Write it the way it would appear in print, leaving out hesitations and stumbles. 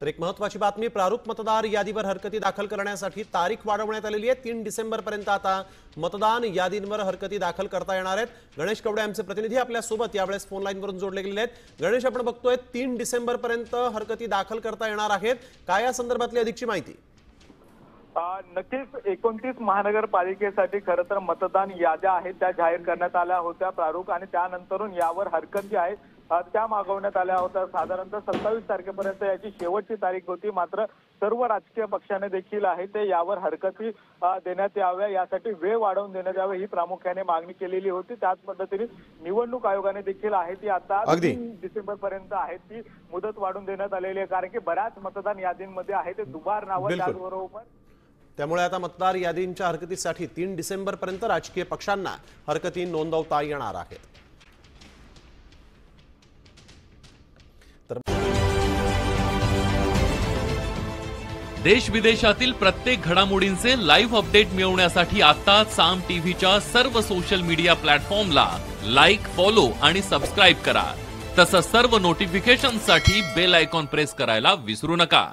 तर एक महत्त्वाची बातमी, प्रारूप मतदार यादीवर हरकती दाखल करण्यासाठी तारीख वाढवण्यात आलेली आहे। 3 डिसेंबर पर्यंत आता मतदान यादींवर हरकती दाखल करता येणार आहेत। गणेश कवडे आमचे प्रतिनिधी आपल्या सोबत यावेळेस फोन लाईन वरून जोडले गेलेले आहेत। गणेश, आपण बघतोय 3 डिसेंबर पर्यंत हरकती दाखल करता येणार आहेत, काय या संदर्भातली अधिकची माहिती? नक्कीच 29 महानगरपालिकेसाठी खरं तर मतदान याद्या आहेत त्या जाहीर करण्यात आल्या होत्या प्रारूप, आणि त्यानंतरून यावर हरकत जी आहे त्या मागवण्यात आल्या होत्या। साधारणतः 27 तारखेपर्यंत याची शेवटची तारीख होती, मात्र सर्व राजकीय पक्षाने देखील आहे ते यावर हरकती देण्यात याव्या यासाठी वेळ वाढवून देण्यात यावे ही प्रामुख्याने मागणी केलेली होती। त्याच पद्धतीने निवडणूक आयोगाने देखील आहे ती आता 3 डिसेंबर पर्यंत आहे ती मुदत वाढवून देण्यात आलेली आहे, कारण की बऱ्याच मतदान यादींमध्ये आहे ते दुबार नावं, त्याचबरोबर त्यामुळे आता मतदार यादींच्या हरकतीसाठी 3 डिसेंबर पर्यंत राजकीय पक्षांना हरकती नोंदवता येणार आहेत। देश विदेशातील प्रत्येक घडामोडींचे लाईव्ह अपडेट मिळवण्यासाठी आता साम टीव्हीच्या सर्व सोशल मीडिया प्लॅटफॉर्मला लाईक, फॉलो आणि सबस्क्राईब करा। तसंच सर्व नोटिफिकेशनसाठी बेल आयकॉन प्रेस करायला विसरू नका।